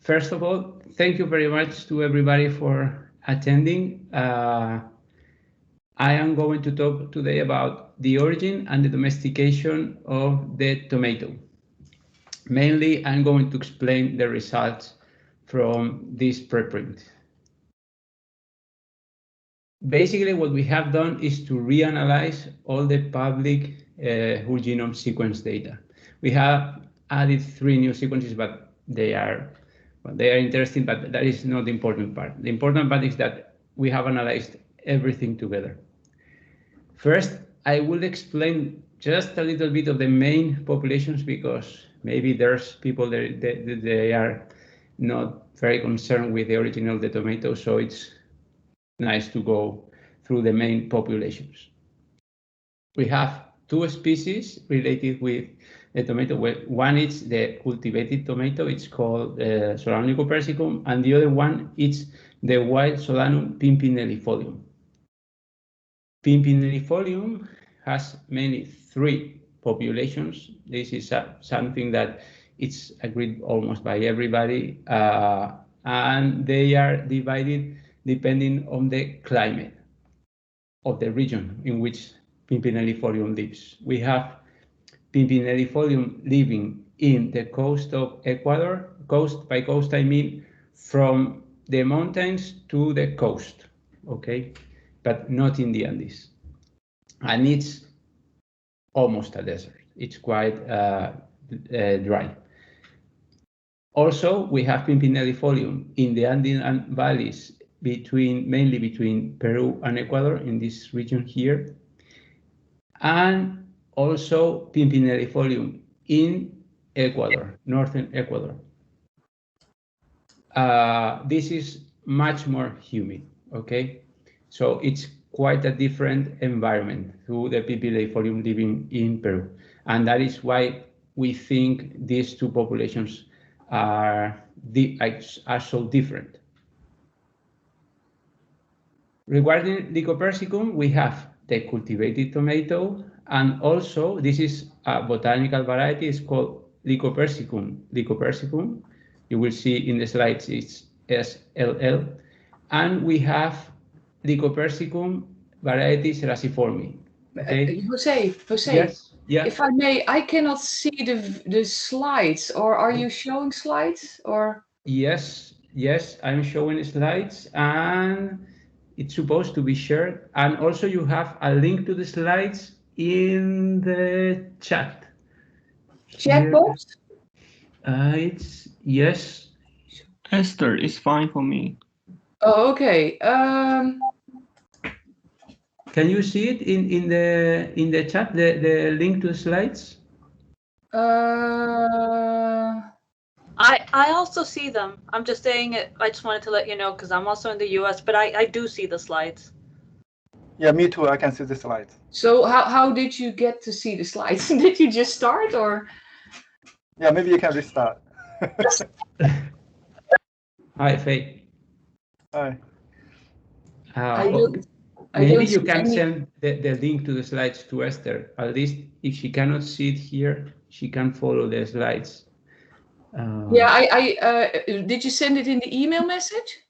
First of all, thank you very much to everybody for attending. I am going to talk today about the origin and the domestication of the tomato. Mainly, I'm going to explain the results from this preprint. Basically, what we have done is to reanalyze all the public whole genome sequence data. We have added 3 new sequences, but they are interesting, but that is not the important part. The important part is that we have analyzed everything together. First, I will explain just a little bit of the main populations, because maybe there's people that they are not very concerned with the origin of the tomato, so it's nice to go through the main populations. We have 2 species related with the tomato. One is the cultivated tomato, it's called Solanum lycopersicum, and the other one is the wild Solanum pimpinellifolium. Pimpinellifolium has mainly 3 populations. This is something that it's agreed almost by everybody, and they are divided depending on the climate of the region in which Pimpinellifolium lives. We have Pimpinellifolium living in the coast of Ecuador. Coast, by coast I mean from the mountains to the coast, okay? But not in the Andes. And it's almost a desert. It's quite dry. Also, we have Pimpinellifolium in the Andean valleys, mainly between Peru and Ecuador, in this region here, and also Pimpinellifolium in Ecuador, northern Ecuador. This is much more humid, okay? So it's quite a different environment to the Pimpinellifolium living in Peru. And that is why we think these 2 populations are so different. Regarding Lycopersicum, we have the cultivated tomato, and also this is a botanical variety. It's called Lycopersicum. Lycopersicum, you will see in the slides it's SLL, and we have Lycopersicum variety Serasiformi. Okay. Jose. Yes. Yeah. If I may, I cannot see the slides. Or are you showing slides? Or yes, I'm showing slides, and it's supposed to be shared. And also you have a link to the slides in the chat. Chat box? It's yes. Esther, it's fine for me. Oh, okay. Can you see it in the chat, the link to the slides? I also see them. I'm just saying it. I just wanted to let you know, because I'm also in the US, but I do see the slides. Yeah, me too. I can see the slides. So how did you get to see the slides? Did you just start, or? Yeah, maybe you can restart. Hi, Faye. Hi. Maybe you can send the link to the slides to Esther. At least if she cannot see it here, she can follow the slides. Yeah, did you send it in the email message?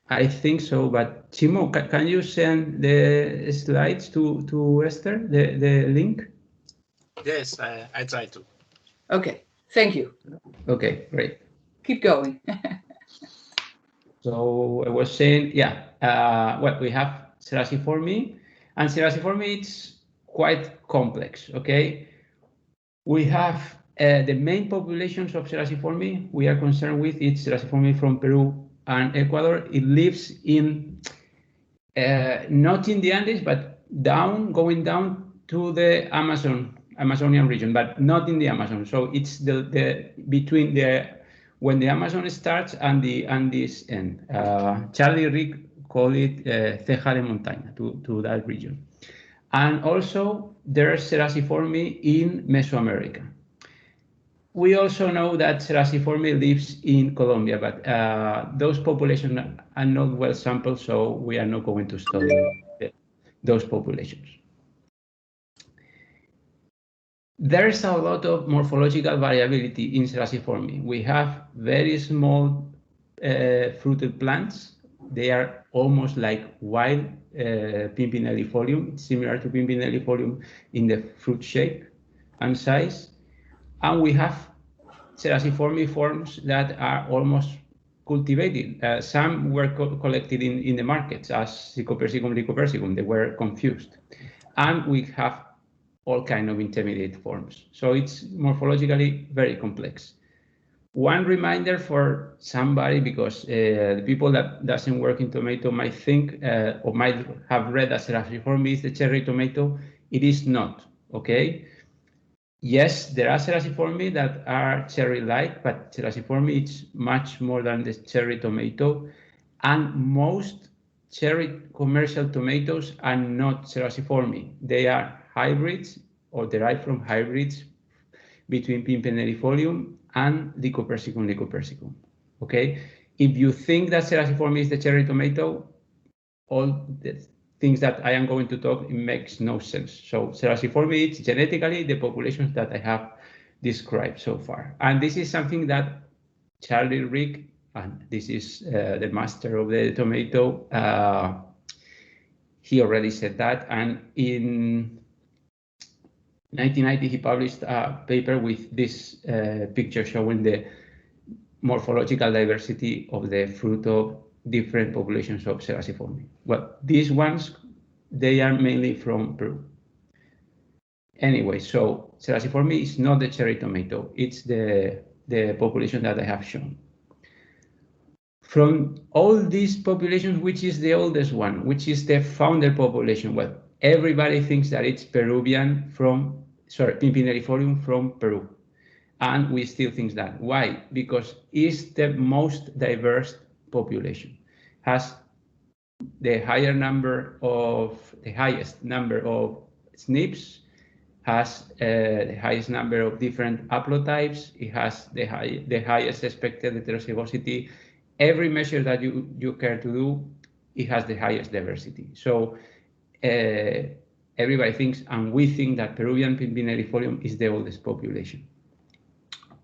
I think so, but Chimo, can you send the slides to Esther, the link? Yes, I try to. Okay, thank you. Okay, great. Keep going. So I was saying, yeah, what we have Serasiformi, and Serasiformi it's quite complex, okay? We have the main populations of Serasiformi we are concerned with. It's Serasiformi from Peru and Ecuador. It lives in, not in the Andes, but going down to the Amazonian region, but not in the Amazon. So it's between when the Amazon starts and the Andes end. Charlie Rick called it Ceja de Montaña, to that region. And also there's Serasiformi in Mesoamerica. We also know that Serasiformi lives in Colombia, but those populations are not well sampled, so we are not going to study those populations. There's a lot of morphological variability in Cerasiforme. We have very small fruited plants. They are almost like wild Pimpinellifolium, similar to Pimpinellifolium in the fruit shape and size. And we have Cerasiforme forms that are almost cultivated. Some were collected in the markets as Psychopersicum lycopersicum. They were confused. And we have all kind of intermediate forms. So it's morphologically very complex. One reminder for somebody, because the people that doesn't work in tomato might think or might have read that Cerasiforme is the cherry tomato. It is not, okay? Yes, there are Cerasiforme that are cherry-like, but Cerasiforme is much more than the cherry tomato. And most cherry commercial tomatoes are not Cerasiforme. They are hybrids or derived from hybrids between Pimpinellifolium and Lycopersicum lycopersicum. Okay, if you think that Cerasiforme is the cherry tomato, all the things that I am going to talk, it makes no sense. So Cerasiforme is genetically the populations that I have described so far. And this is something that Charlie Rick, and this is the master of the tomato, he already said that. And in 1990, he published a paper with this picture showing the morphological diversity of the fruit of different populations of Cerasiforme. Well, these ones, they are mainly from Peru. Anyway, so Cerasiforme is not the cherry tomato, it's the population that I have shown. From all these populations, which is the oldest one, which is the founder population? Well, everybody thinks that it's Peruvian from, sorry, Pimpinellifolium from Peru. And we still think that. Why? Because it's the most diverse population. Has the highest number of SNPs, has the highest number of different haplotypes. It has the highest expected heterozygosity. Every measure that you care to do, it has the highest diversity. So everybody thinks, and we think, that Peruvian Pimpinellifolium is the oldest population.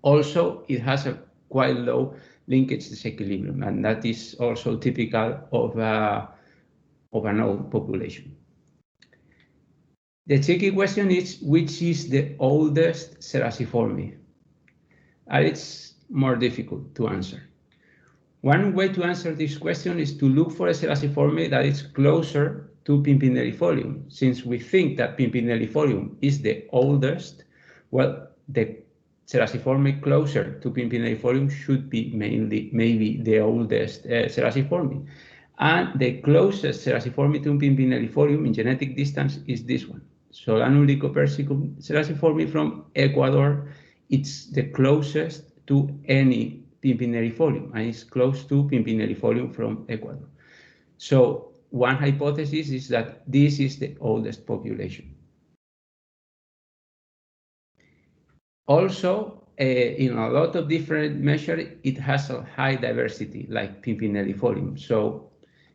Also, it has a quite low linkage disequilibrium, and that is also typical of an old population. The tricky question is, which is the oldest Cerasiforme? And it's more difficult to answer. One way to answer this question is to look for a Cerasiforme that is closer to Pimpinellifolium. Since we think that Pimpinellifolium is the oldest, well, the Cerasiforme closer to Pimpinellifolium should be maybe the oldest Cerasiforme. And the closest Cerasiforme to Pimpinellifolium in genetic distance is this one. Solanum lycopersicum Cerasiforme from Ecuador. It's the closest to any Pimpinellifolium, and it's close to Pimpinellifolium from Ecuador. So one hypothesis is that this is the oldest population. Also, in a lot of different measures, it has a high diversity, like Pimpinellifolium. So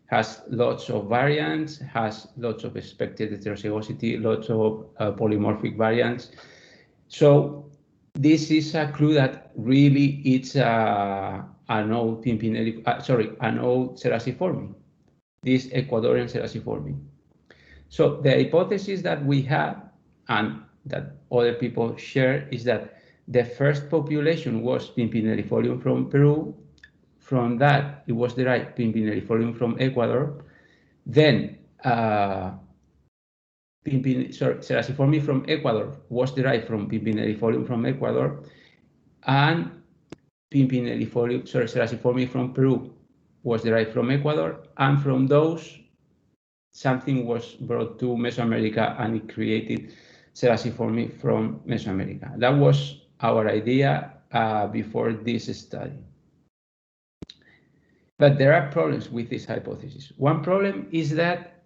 has lots of variants, has lots of expected heterozygosity, lots of polymorphic variants. So this is a clue that really it's an old an old Cerasiforme, this Ecuadorian Cerasiforme. So the hypothesis that we have, and that other people share, is that the first population was Pimpinellifolium from Peru. From that, it was derived Pimpinellifolium from Ecuador. Then Cerasiforme from Ecuador was derived from Pimpinellifolium from Ecuador, and Cerasiforme from Peru was derived from Ecuador, and from those, something was brought to Mesoamerica and it created Cerasiforme from Mesoamerica. That was our idea before this study. But there are problems with this hypothesis. One problem is that,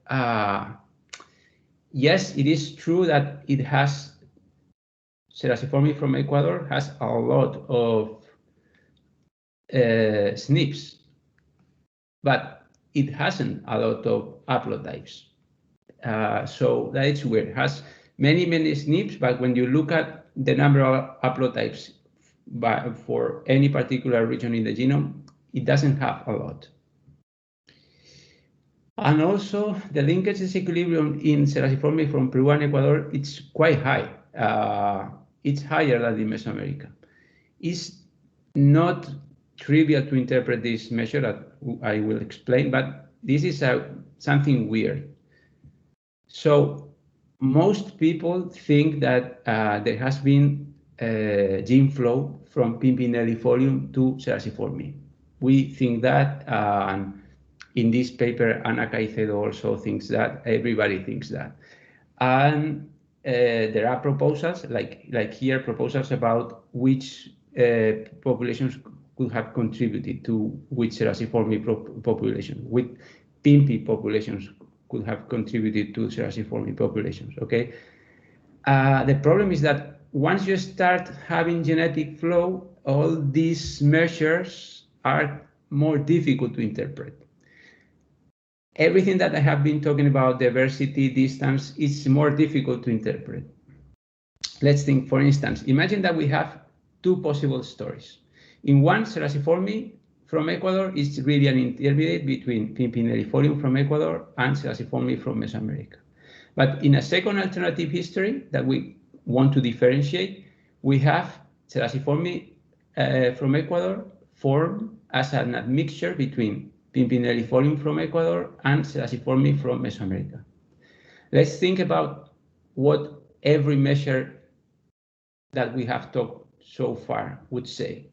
yes, it is true that it has, Cerasiforme from Ecuador has a lot of SNPs, but it hasn't a lot of haplotypes. So that is weird. It has many SNPs, but when you look at the number of haplotypes for any particular region in the genome, it doesn't have a lot. And also the linkage disequilibrium in Serasiforme from Peru and Ecuador, it's quite high. It's higher than in Mesoamerica. It's not trivial to interpret this measure that I will explain, but this is something weird. So most people think that there has been gene flow from Pimpinellifolium to Serasiforme. We think that, and in this paper, Ana Caicedo also thinks that, everybody thinks that. And there are proposals, like here, proposals about which populations could have contributed to which Serasiforme population, which Pimpi populations could have contributed to Serasiforme populations, okay? The problem is that once you start having genetic flow, all these measures are more difficult to interpret. Everything that I have been talking about, diversity, distance, is more difficult to interpret. Let's think, for instance, imagine that we have two possible stories. In one, Serasiforme from Ecuador is really an intermediate between Pimpinellifolium from Ecuador and Serasiforme from Mesoamerica. But in a second alternative history that we want to differentiate, we have Serasiforme from Ecuador formed as an admixture between Pimpinellifolium from Ecuador and Serasiforme from Mesoamerica. Let's think about what every measure that we have talked so far would say.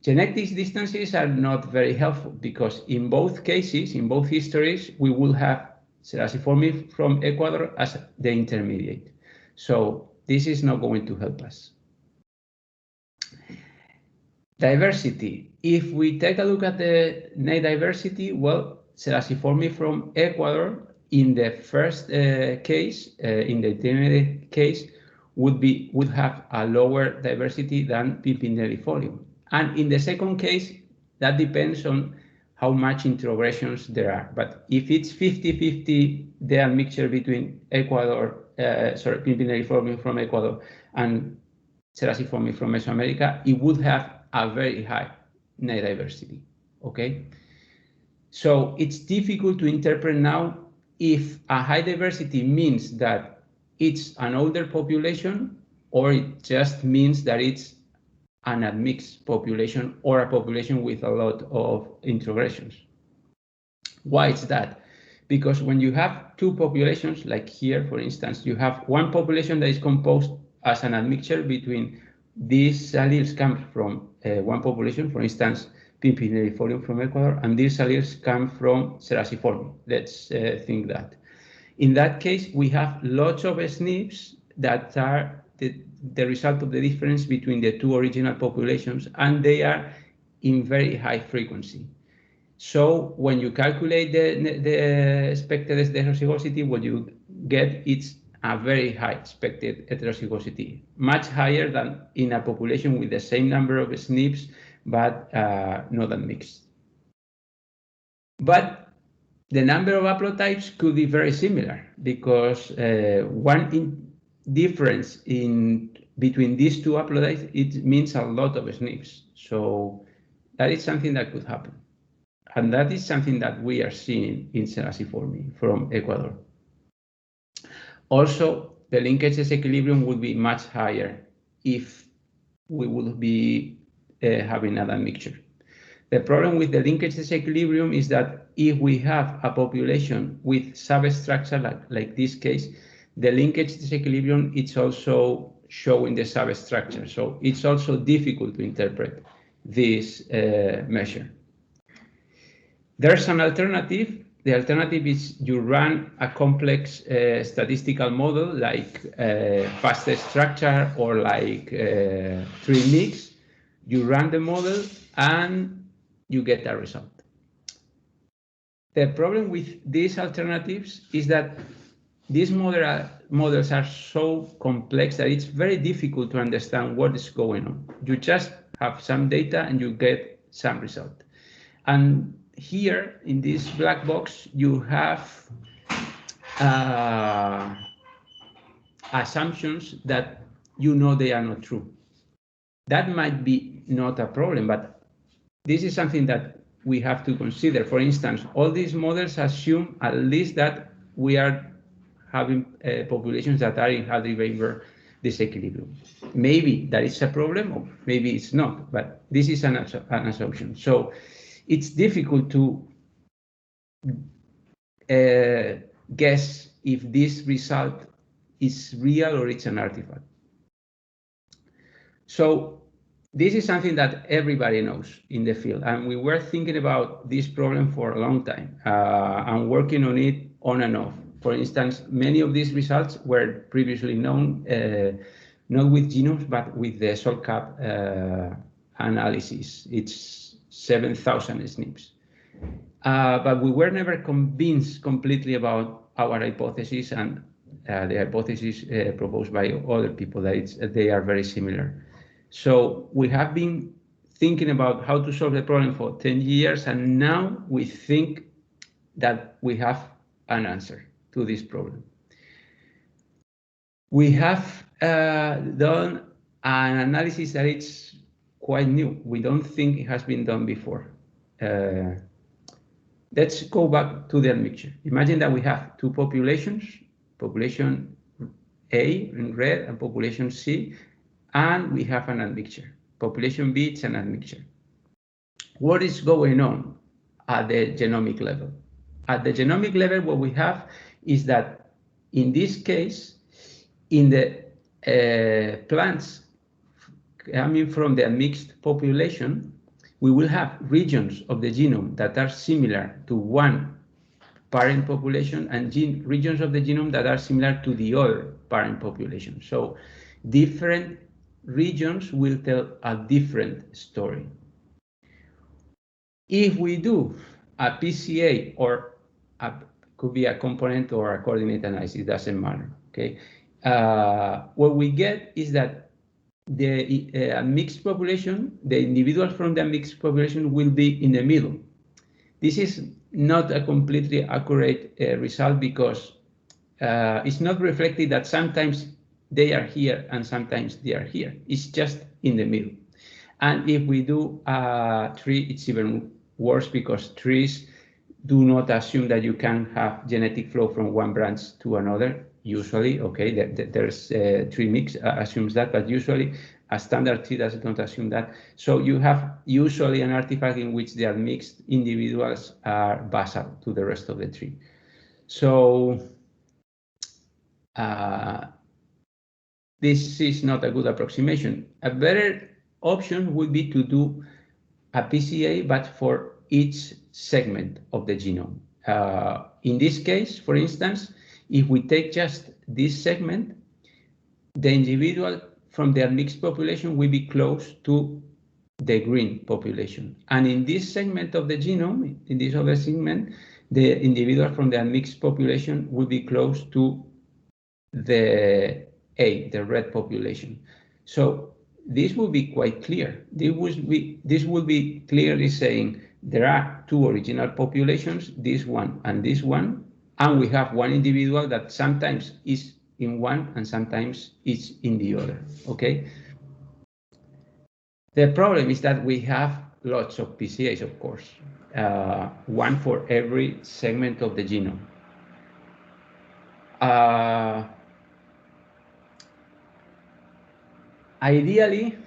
Genetic distances are not very helpful because in both cases, in both histories, we will have Serasiforme from Ecuador as the intermediate. So this is not going to help us. Diversity. If we take a look at the net diversity, well, Serasiforme from Ecuador in the first case, in the intermediate case, would have a lower diversity than Pimpinellifolium. And in the second case, that depends on how much introgressions there are. But if it's 50-50, the admixture between Pimpinellifolium from Ecuador and Serasiforme from Mesoamerica, it would have a very high net diversity, okay? So it's difficult to interpret now if a high diversity means that it's an older population or it just means that it's an admixed population or a population with a lot of introgressions. Why is that? Because when you have two populations, like here, for instance, you have one population that is composed as an admixture between these alleles come from one population, for instance, Pimpinellifolium from Ecuador, and these alleles come from Serasiforme. Let's think that. In that case, we have lots of SNPs that are the result of the difference between the two original populations, and they are in very high frequency. So when you calculate the expected heterozygosity, what you get is a very high expected heterozygosity, much higher than in a population with the same number of SNPs, but not admixed. But the number of haplotypes could be very similar because one difference between these two haplotypes, it means a lot of SNPs. So that is something that could happen. And that is something that we are seeing in Serasiforme from Ecuador. Also, the linkage disequilibrium would be much higher if we would be having an admixture. The problem with the linkage disequilibrium is that if we have a population with substructure, like this case, the linkage disequilibrium, it's also showing the substructure. So it's also difficult to interpret this measure. There's an alternative. The alternative is you run a complex statistical model like fastest structure or like tree mix. You run the model and you get a result. The problem with these alternatives is that these models are so complex that it's very difficult to understand what is going on. You just have some data and you get some result. And here in this black box, you have assumptions that you know they are not true. That might be not a problem, but this is something that we have to consider. For instance, all these models assume at least that we are having populations that are in Hadley-Weinberg disequilibrium. Maybe that is a problem, or maybe it's not, but this is an assumption. So it's difficult to guess if this result is real or it's an artifact. So this is something that everybody knows in the field, and we were thinking about this problem for a long time and working on it on and off. For instance, many of these results were previously known, not with genomes, but with the SOLCAP analysis. It's 7,000 SNPs. But we were never convinced completely about our hypothesis and the hypothesis proposed by other people, that they are very similar. So we have been thinking about how to solve the problem for 10 years, and now we think that we have an answer to this problem. We have done an analysis that it's quite new. We don't think it has been done before. Let's go back to the admixture. Imagine that we have two populations, population A in red and population C, and we have an admixture. Population B is an admixture. What is going on at the genomic level? At the genomic level, what we have is that in this case, in the plants coming from the mixed population, we will have regions of the genome that are similar to one parent population and regions of the genome that are similar to the other parent population. So different regions will tell a different story. If we do a PCA, or could be a component or a coordinate analysis, it doesn't matter, okay? What we get is that the mixed population, the individuals from the mixed population will be in the middle. This is not a completely accurate result, because it's not reflected that sometimes they are here and sometimes they are here. It's just in the middle. And if we do a tree, it's even worse, because trees do not assume that you can have genetic flow from one branch to another. Usually, okay, there's tree mix assumes that, but usually a standard tree does not assume that. So you have usually an artifact in which the mixed individuals are basal to the rest of the tree. So this is not a good approximation. A better option would be to do a PCA, but for each segment of the genome. In this case, for instance, if we take just this segment, the individual from the mixed population will be close to the green population. And in this segment of the genome, in this other segment, the individual from the mixed population will be close to the the red population. So this will be quite clear. This will be clearly saying there are two original populations, this one, and we have one individual that sometimes is in one and sometimes is in the other, okay? The problem is that we have lots of PCAs, of course, one for every segment of the genome. Ideally,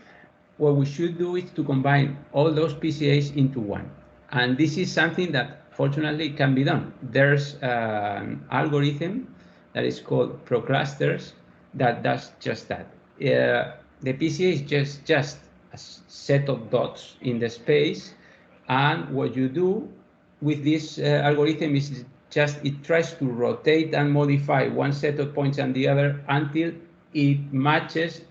what we should do is to combine all those PCAs into one. And this is something that fortunately can be done. There's an algorithm that is called ProClusters that does just that. The PCA is just a set of dots in the space. And what you do with this algorithm is just it tries to rotate and modify one set of points and the other until it matches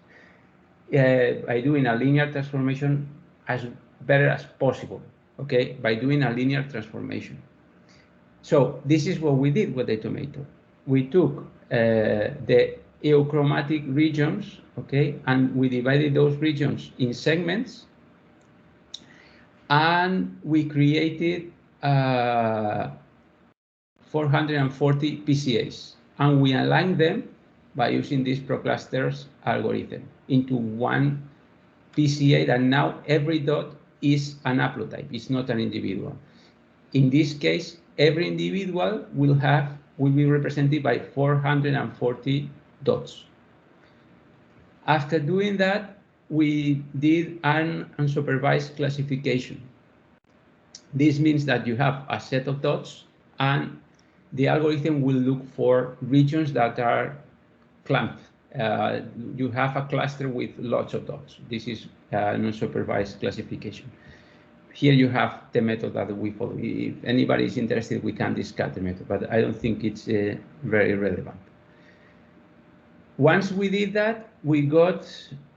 by doing a linear transformation as better as possible, okay, by doing a linear transformation. So this is what we did with the tomato. We took the eochromatic regions, okay, and we divided those regions in segments, and we created 440 PCAs, and we aligned them by using this ProClusters algorithm. into one PCA that now every dot is an haplotype, it's not an individual. In this case, every individual will be represented by 440 dots. After doing that, we did an unsupervised classification. This means that you have a set of dots and the algorithm will look for regions that are clumped. You have a cluster with lots of dots. This is an unsupervised classification. Here you have the method that we follow. If anybody is interested, we can discuss the method, but I don't think it's very relevant. Once we did that, we got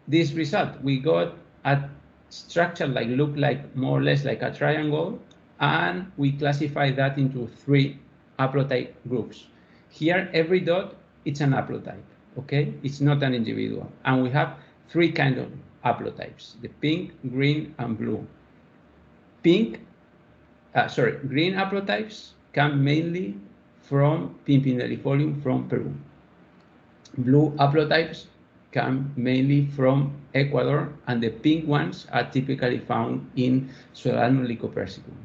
this result. We got a structure that looked like more or less like a triangle, and we classified that into 3 haplotype groups. Here, every dot, it's an haplotype, okay? It's not an individual. And we have 3 kinds of haplotypes, the pink, green, and blue. Green haplotypes come mainly from Pimpinellifolium from Peru. Blue haplotypes come mainly from Ecuador, and the pink ones are typically found in Solanum lycopersicum.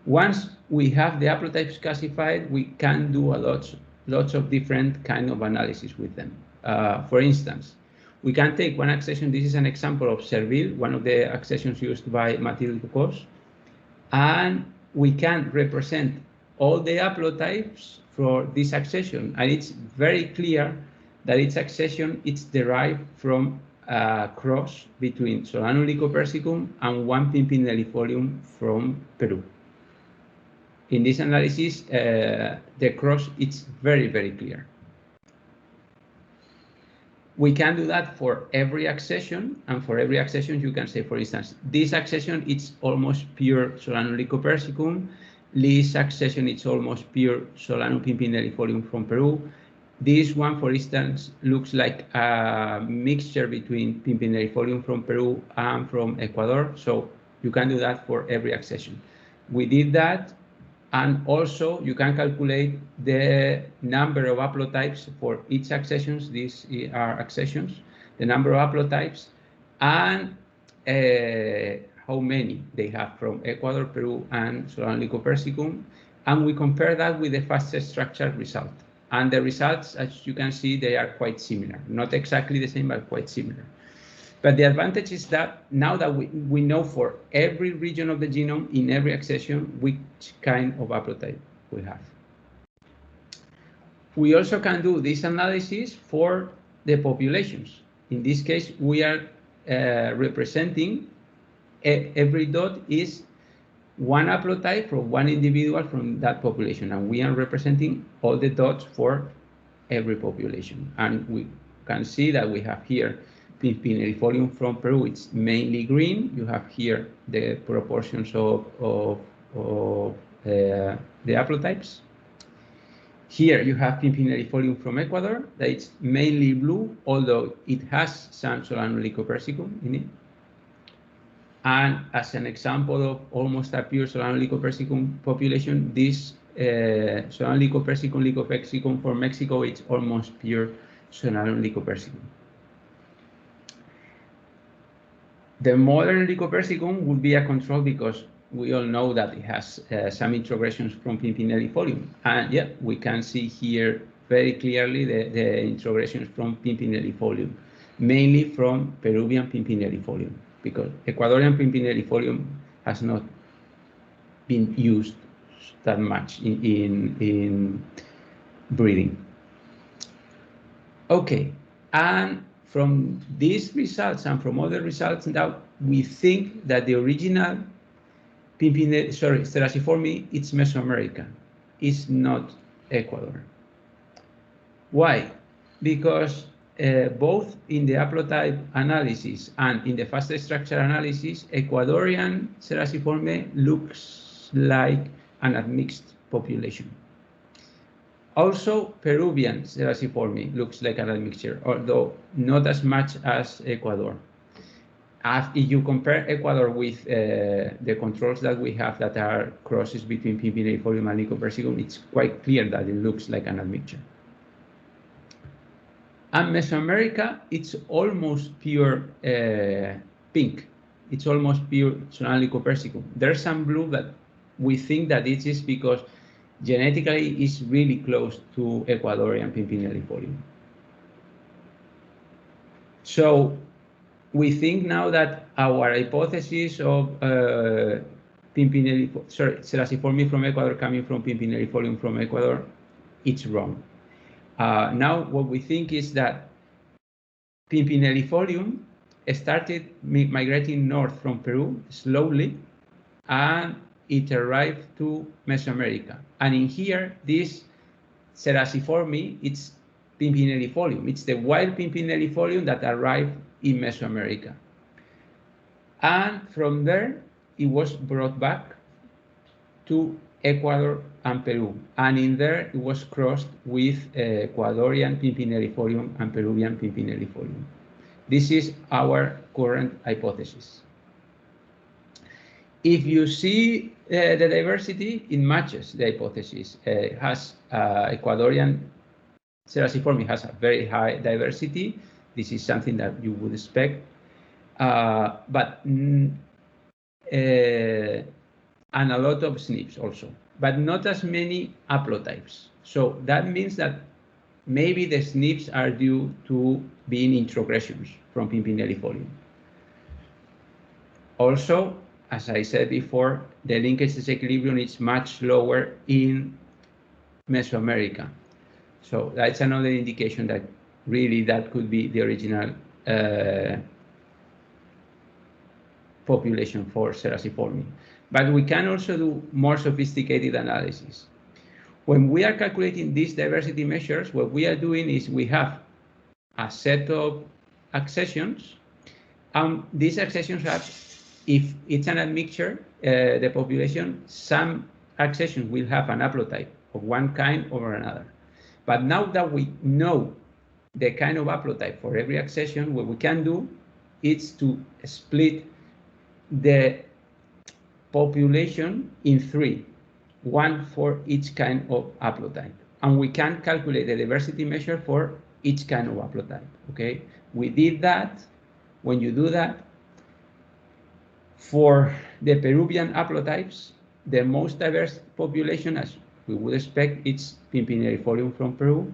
Once we have the haplotypes classified, we can do lots of different kind of analysis with them. For instance, we can take one accession. This is an example of Serville, one of the accessions used by Mathilde Cocos, and we can represent all the haplotypes for this accession, and it's very clear that its accession is derived from a cross between Solanum lycopersicum and one Pimpinellifolium from Peru. In this analysis, the cross is very, very clear. We can do that for every accession, and for every accession you can say, for instance, this accession it's almost pure Solanum lycopersicum. This accession it's almost pure Solanum Pimpinellifolium from Peru. This one, for instance, looks like a mixture between Pimpinellifolium from Peru and from Ecuador. So you can do that for every accession. We did that, and also you can calculate the number of haplotypes for each accessions. These are accessions, the number of haplotypes, and how many they have from Ecuador, Peru, and Solanum lycopersicum, and we compare that with the fastest structure result. And the results, as you can see, they are quite similar. Not exactly the same, but quite similar. But the advantage is that now that we know for every region of the genome in every accession which kind of haplotype we have. We also can do this analysis for the populations. In this case, we are representing every dot is one haplotype from one individual from that population, and we are representing all the dots for every population. And we can see that we have here Pimpinellifolium from Peru, it's mainly green. You have here the proportions of the haplotypes. Here you have Pimpinellifolium from Ecuador, that it's mainly blue, although it has some Solanum lycopersicum in it. And as an example of almost a pure Solanum lycopersicum population, this Solanum lycopersicum for Mexico, it's almost pure Solanum lycopersicum. The modern lycopersicum will be a control because we all know that it has some introgressions from Pimpinellifolium. And yeah, we can see here very clearly the introgressions from Pimpinellifolium, mainly from Peruvian Pimpinellifolium, because Ecuadorian Pimpinellifolium has not been used that much in breeding. Okay, and from these results and from other results, now we think that the original Steraciforme, it's Mesoamerican, it's not Ecuador. Why? Because both in the haplotype analysis and in the fastest structure analysis, Ecuadorian Steraciforme looks like an admixed population. Also, Peruvian Steraciforme looks like an admixture, although not as much as Ecuador. If you compare Ecuador with the controls that we have that are crosses between Pimpinellifolium and Lycopersicum, it's quite clear that it looks like an admixture. And Mesoamerica, it's almost pure pink. It's almost pure Sonalia-Lycopersicum. There's some blue that we think that it is because genetically it's really close to Ecuadorian Pimpinellifolium. So we think now that our hypothesis of Serraciforme from Ecuador coming from Pimpinellifolium from Ecuador, it's wrong. Now what we think is that Pimpinellifolium started migrating north from Peru slowly, and it arrived to Mesoamerica. And in here, this Serraciforme, it's Pimpinellifolium. It's the wild Pimpinellifolium that arrived in Mesoamerica. And from there, it was brought back to Ecuador and Peru. And in there, it was crossed with Ecuadorian Pimpinellifolium and Peruvian Pimpinellifolium. This is our current hypothesis. If you see the diversity, it matches the hypothesis. Has Ecuadorian Serraciforme has a very high diversity. This is something that you would expect, and a lot of SNPs also, but not as many haplotypes. So that means that maybe the SNPs are due to being introgressions from Pimpinellifolium. Also, as I said before, the linkage disequilibrium is much lower in Mesoamerica. So that's another indication that really that could be the original population for Serraciforme. But we can also do more sophisticated analysis. When we are calculating these diversity measures, what we are doing is we have a set of accessions, and these accessions have, if it's an admixture, the population, some accessions will have an haplotype of one kind over another. But now that we know the kind of haplotype for every accession, what we can do is to split the population in three, one for each kind of haplotype. And we can calculate the diversity measure for each kind of haplotype, okay? We did that. When you do that, for the Peruvian haplotypes, the most diverse population, as we would expect, it's Pimpinellifolium from Peru.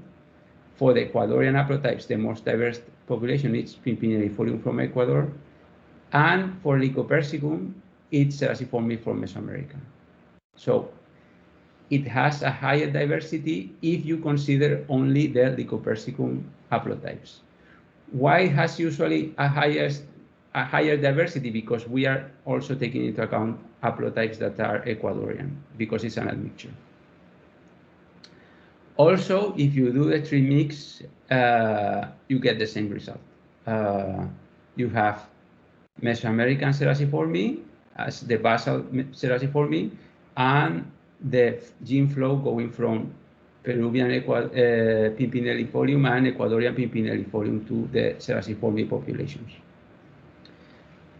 For the Ecuadorian haplotypes, the most diverse population is Pimpinellifolium from Ecuador. And for Lycopersicum, it's Serraciforme from Mesoamerica. So it has a higher diversity if you consider only the Lycopersicum haplotypes. Why it has usually a higher diversity? Because we are also taking into account haplotypes that are Ecuadorian, because it's an admixture. Also, if you do the tree mix, you get the same result. You have Mesoamerican Serraciforme as the basal Serraciforme, and the gene flow going from Peruvian Pimpinellifolium and Ecuadorian Pimpinellifolium to the Serraciforme populations.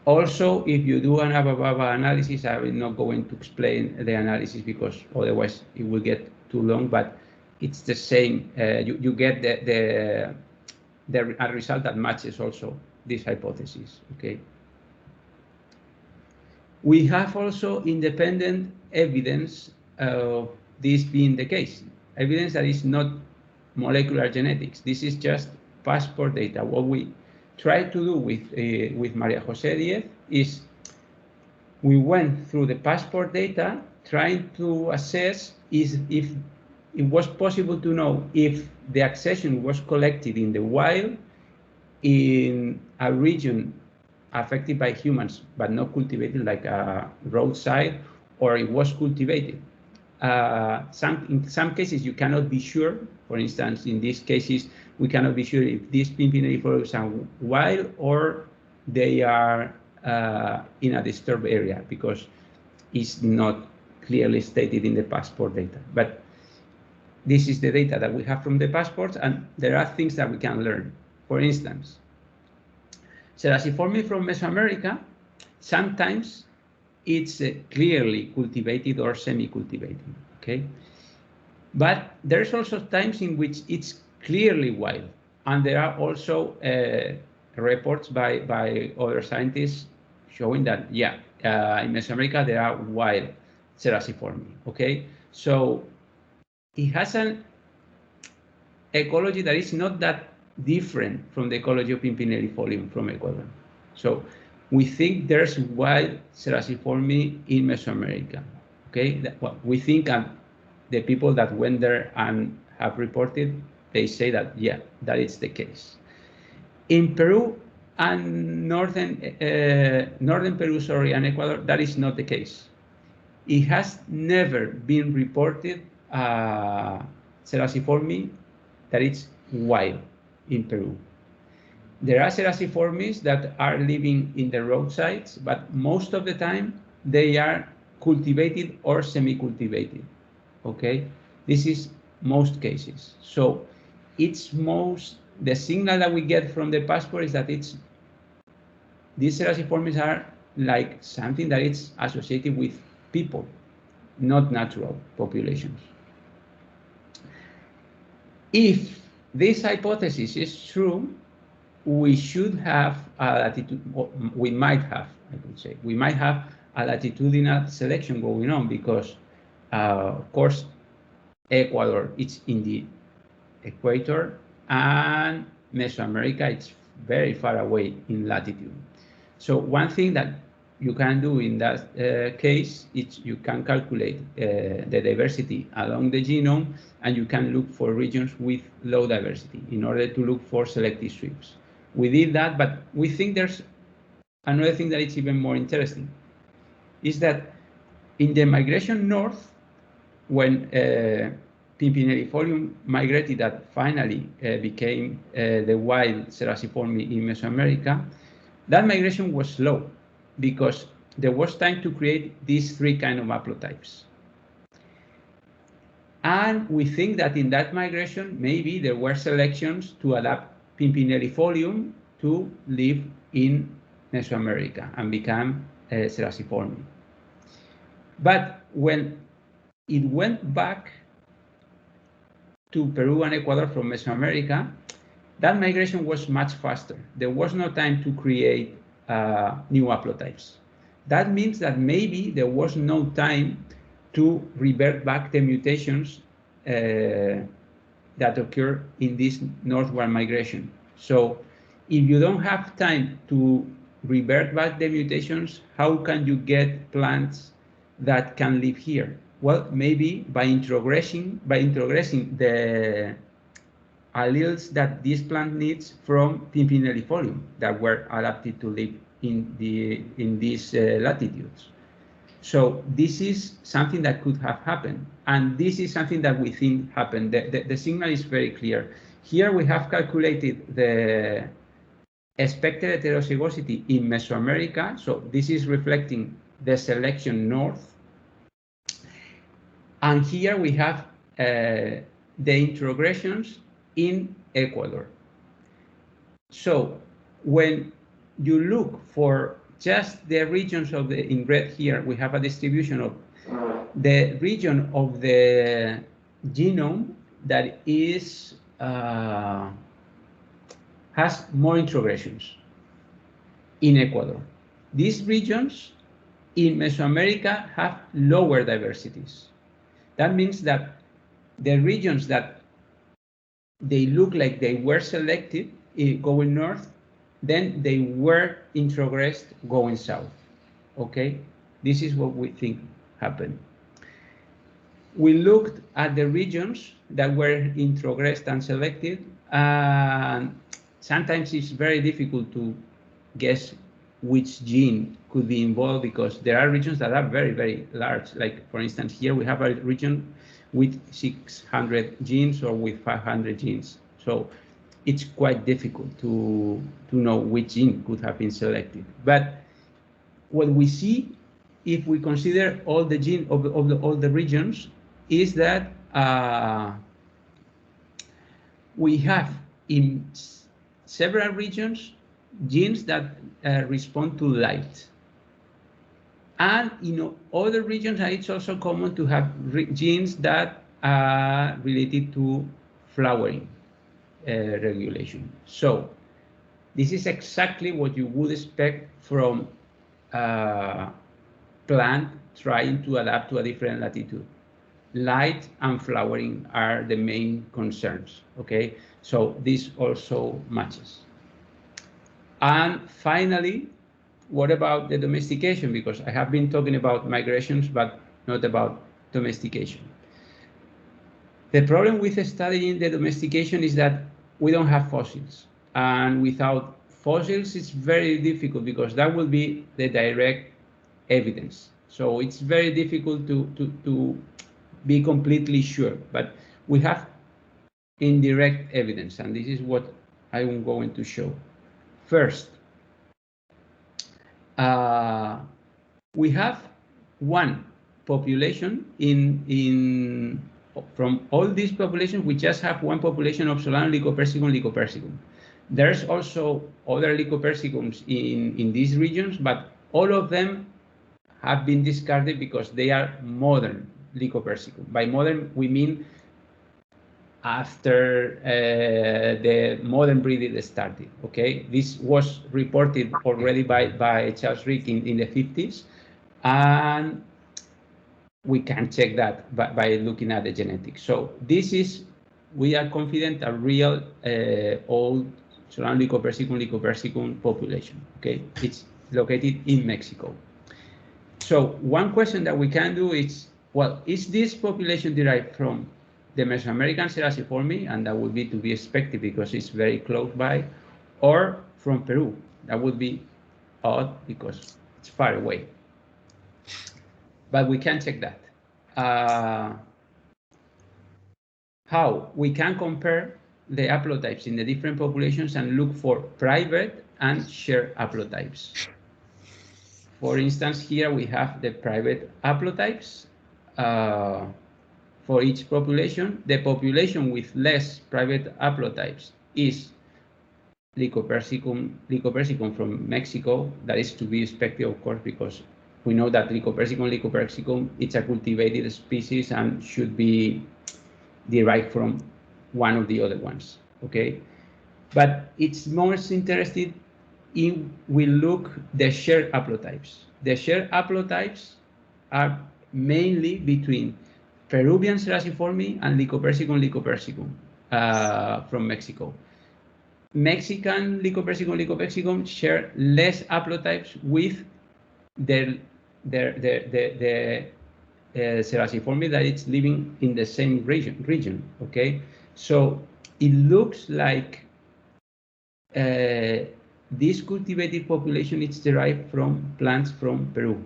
Also, if you do an ABABA analysis, I will not go into explain the analysis because otherwise it will get too long, but it's the same. You get a result that matches also this hypothesis, okay? We have also independent evidence of this being the case, evidence that is not molecular genetics. This is just passport data. What we try to do with Maria Jose Diez is we went through the passport data trying to assess if it was possible to know if the accession was collected in the wild in a region affected by humans but not cultivated, like a roadside, or it was cultivated. In some cases you cannot be sure. For instance, in these cases we cannot be sure if these Pimpinellifoliums are wild or they are in a disturbed area, because it's not clearly stated in the passport data. But this is the data that we have from the passports, and there are things that we can learn. For instance, Serraciforme from Mesoamerica, sometimes it's clearly cultivated or semi-cultivated, okay? But there's also times in which it's clearly wild. And there are also reports by other scientists showing that, yeah, in Mesoamerica there are wild Cerasiformi, okay? So it has an ecology that is not that different from the ecology of Pimpinellifolium from Ecuador. So we think there's wild Cerasiformi in Mesoamerica, okay? Well, we think, and the people that went there and have reported, they say that, yeah, that is the case. In Peru and northern Peru, sorry, and Ecuador, that is not the case. It has never been reported Cerasiformi that it's wild in Peru. There are Cerasiformis that are living in the roadsides, but most of the time they are cultivated or semi-cultivated, okay? This is most cases. So it's the signal that we get from the passport is that these Cerasiformis are like something that is associated with people, not natural populations. If this hypothesis is true, we should have a latitude, we might have, I would say, we might have a latitudinal selection going on because, of course, Ecuador, it's in the equator, and Mesoamerica, it's very far away in latitude. So one thing that you can do in that case is you can calculate the diversity along the genome, and you can look for regions with low diversity in order to look for selective sweeps. We did that, but we think there's another thing that is even more interesting, is that in the migration north, when Pimpinellifolium migrated, that finally became the wild Cerasiformi in Mesoamerica, that migration was slow because there was time to create these three kind of haplotypes. And we think that in that migration, maybe there were selections to adapt Pimpinellifolium to live in Mesoamerica and become Cerasiformi. But when it went back to Peru and Ecuador from Mesoamerica, that migration was much faster. There was no time to create new haplotypes. That means that maybe there was no time to revert back the mutations that occur in this northward migration. So if you don't have time to revert back the mutations, how can you get plants that can live here? Well, maybe by introgressing the alleles that this plant needs from Pimpinellifolium that were adapted to live in these latitudes. So this is something that could have happened, and this is something that we think happened. The signal is very clear. Here we have calculated the expected heterozygosity in Mesoamerica, so this is reflecting the selection north. And here we have the introgressions in Ecuador. So when you look for just the regions of in red here, we have a distribution of the region of the genome that is has more introgressions in Ecuador. These regions in Mesoamerica have lower diversities. That means that the regions that they look like they were selected going north, then they were introgressed going south, okay? This is what we think happened. We looked at the regions that were introgressed and selected, and sometimes it's very difficult to guess which gene could be involved because there are regions that are very, very large. Like, for instance, here we have a region with 600 genes or with 500 genes. So it's quite difficult to know which gene could have been selected. But what we see, if we consider all the genes of all the regions, is that we have in several regions genes that respond to light. And in other regions, it's also common to have genes that are related to flowering. regulation. So this is exactly what you would expect from a plant trying to adapt to a different latitude. Light and flowering are the main concerns, okay? So this also matches. And finally, what about the domestication? Because I have been talking about migrations, but not about domestication. The problem with studying the domestication is that we don't have fossils. And without fossils, it's very difficult because that will be the direct evidence. So it's very difficult to be completely sure. But we have indirect evidence, and this is what I'm going to show. First, we have one population from all these populations, we just have one population of Solanum lycopersicum. There's also other lycopersicums in these regions, but all of them have been discarded because they are modern lycopersicum. By modern, we mean after the modern breeding started, okay? This was reported already by Charles Rick in the 50s, and we can check that by looking at the genetics. So this is, we are confident, a real old Solanum lycopersicum population, okay? It's located in Mexico. So one question that we can do is, well, is this population derived from the Mesoamerican Serraciforme, and that would be to be expected because it's very close by, or from Peru? That would be odd because it's far away. But we can check that. How? We can compare the haplotypes in the different populations and look for private and shared haplotypes. For instance, here we have the private haplotypes for each population. The population with less private haplotypes is Lycopersicum from Mexico. That is to be expected, of course, because we know that Lycopersicum, it's a cultivated species and should be derived from one of the other ones, okay? But it's most interested in, we look the shared haplotypes. The shared haplotypes are mainly between Peruvian Serraciforme and Lycopersicum from Mexico. Mexican Lycopersicum share less haplotypes with the Serraciforme that it's living in the same region. Okay, so it looks like this cultivated population is derived from plants from Peru.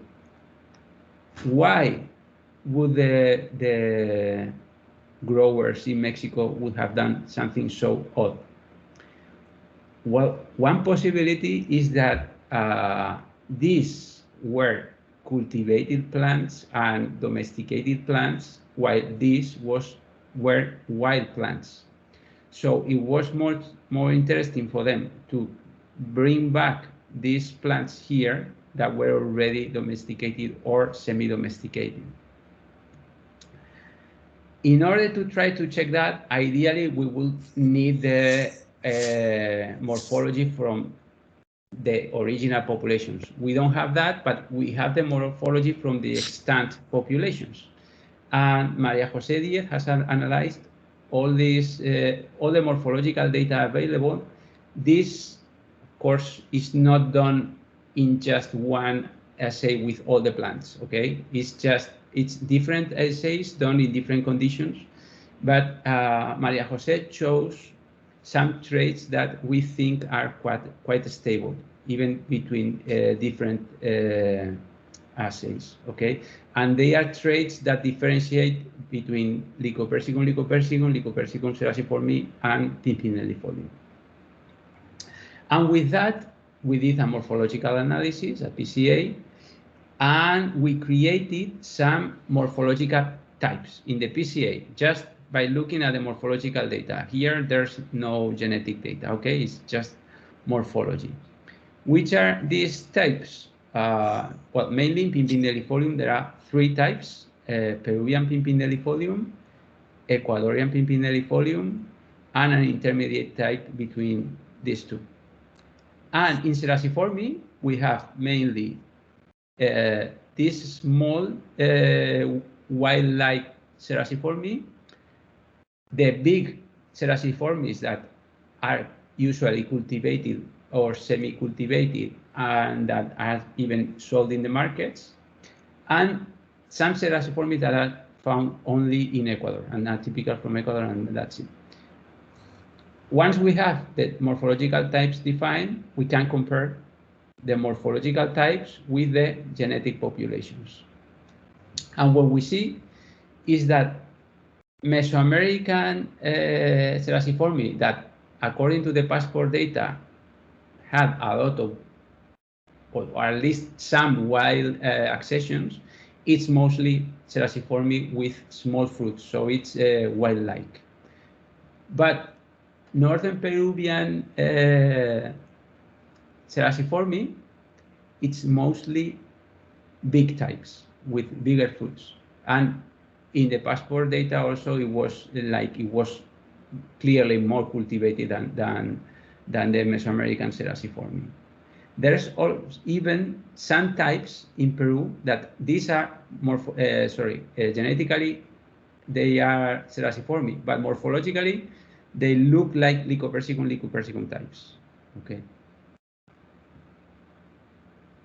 Why would the growers in Mexico would have done something so odd? Well, one possibility is that these were cultivated plants and domesticated plants, while these were wild plants. So it was more interesting for them to bring back these plants here that were already domesticated or semi-domesticated. In order to try to check that, ideally we will need the morphology from the original populations. We don't have that, but we have the morphology from the extant populations. And Maria Jose Diez has analyzed all these, all the morphological data available. This course is not done in just one assay with all the plants, okay? It's different assays done in different conditions, but Maria Jose chose some traits that we think are quite stable, even between different assays, okay? And they are traits that differentiate between Lycopersicum serraciforme, and Pimpinellifolium. And with that, we did a morphological analysis, a PCA, and we created some morphological types in the PCA, just by looking at the morphological data. Here, there's no genetic data, okay? It's just morphology. Which are these types? Well, mainly in Pimpinellifolium, there are 3 types, Peruvian Pimpinellifolium, Ecuadorian Pimpinellifolium, and an intermediate type between these two. And in Serasiformi, we have mainly this small wild-like Serasiformi, the big Serasiformis that are usually cultivated or semi-cultivated and that are even sold in the markets, and some Serasiformis that are found only in Ecuador and are typical from Ecuador, and that's it. Once we have the morphological types defined, we can compare the morphological types with the genetic populations. And what we see is that Mesoamerican Serasiformi that, according to the passport data, had a lot of, or at least some wild accessions, it's mostly Serasiformi with small fruits, so it's wild-like. But Northern Peruvian Serasiformi, it's mostly big types with bigger fruits. And in the passport data also, it was clearly more cultivated than the Mesoamerican Serasiformi. There's even some types in Peru that these are more genetically they are Serasiformi, but morphologically they look like Lycopersicum types. Okay.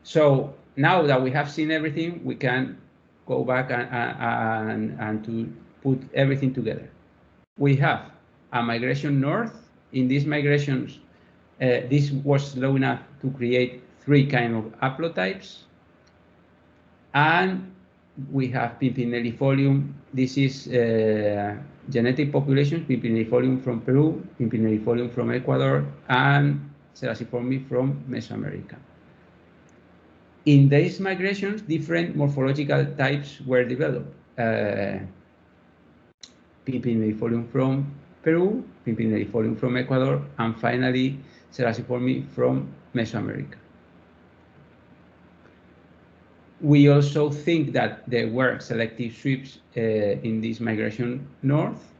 So now that we have seen everything, we can go back and to put everything together. We have a migration north. In these migrations, this was slow enough to create 3 kinds of haplotypes. And we have Pimpinellifolium. This is genetic population, Pimpinellifolium from Peru, Pimpinellifolium from Ecuador, and Serasiformi from Mesoamerica. In these migrations, different morphological types were developed. Pimpinellifolium from Peru, Pimpinellifolium from Ecuador, and finally Serasiformi from Mesoamerica. We also think that there were selective sweeps in this migration north,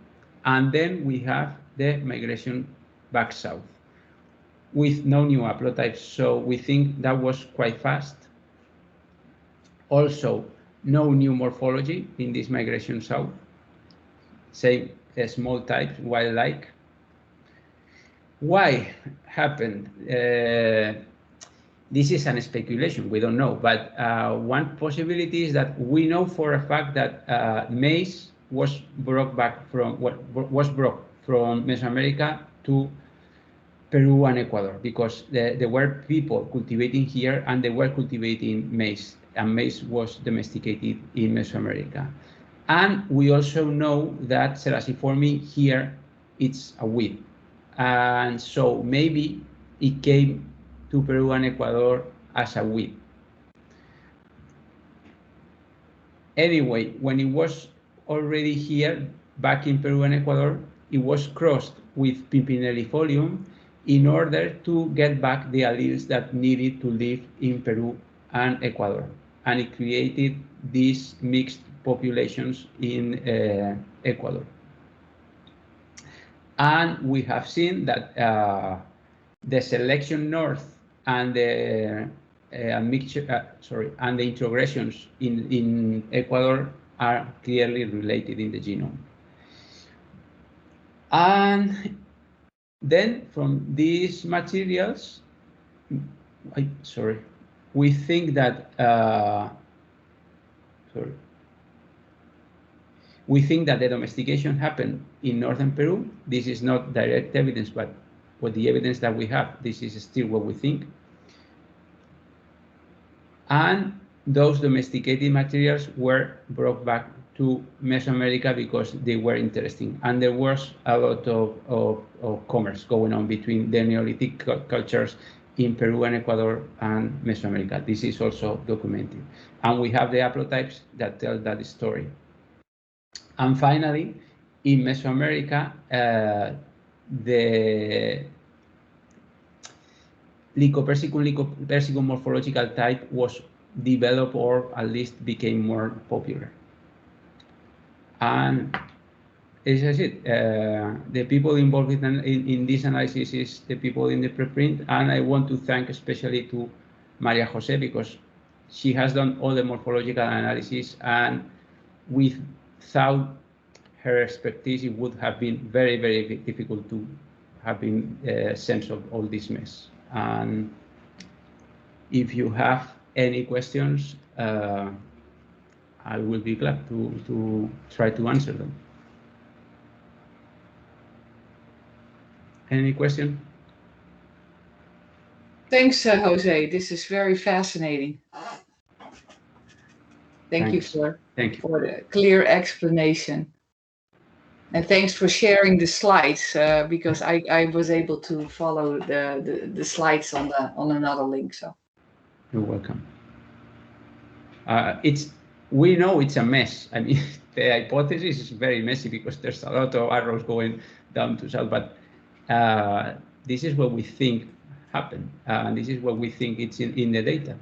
and then we have the migration back south with no new haplotypes, so we think that was quite fast. Also, no new morphology in this migration south, same small types, wild-like. Why happened? This is an speculation, we don't know, but one possibility is that we know for a fact that maize was brought from Mesoamerica to Peru and Ecuador, because there were people cultivating here and they were cultivating maize, and maize was domesticated in Mesoamerica. And we also know that Serasiformi here, it's a weed. And so maybe it came to Peru and Ecuador as a weed. Anyway, when it was already here, back in Peru and Ecuador, it was crossed with Pimpinellifolium in order to get back the alleles that needed to live in Peru and Ecuador. And it created these mixed populations in Ecuador. And we have seen that the selection north and the and the introgressions in Ecuador are clearly related in the genome. And then from these materials, we think that we think that the domestication happened in northern Peru. This is not direct evidence, but with the evidence that we have, this is still what we think. And those domesticated materials were brought back to Mesoamerica because they were interesting. And there was a lot of commerce going on between the Neolithic cultures in Peru and Ecuador and Mesoamerica. This is also documented. And we have the haplotypes that tell that story. And finally, in Mesoamerica, the Lycopersicum morphological type was developed, or at least became more popular. And as I said, the people involved in this analysis is the people in the preprint, and I want to thank especially to Maria Jose, because she has done all the morphological analysis, and without her expertise, it would have been very, very difficult to have been sense of all this mess. And if you have any questions, I will be glad to try to answer them. Any question? Thanks, Jose. This is very fascinating. Thank you for the clear explanation. And thanks for sharing the slides, because I was able to follow the slides on another link. So you're welcome. We know it's a mess. I mean, the hypothesis is very messy because there's a lot of arrows going down to south, but this is what we think happened, and this is what we think it's in the data.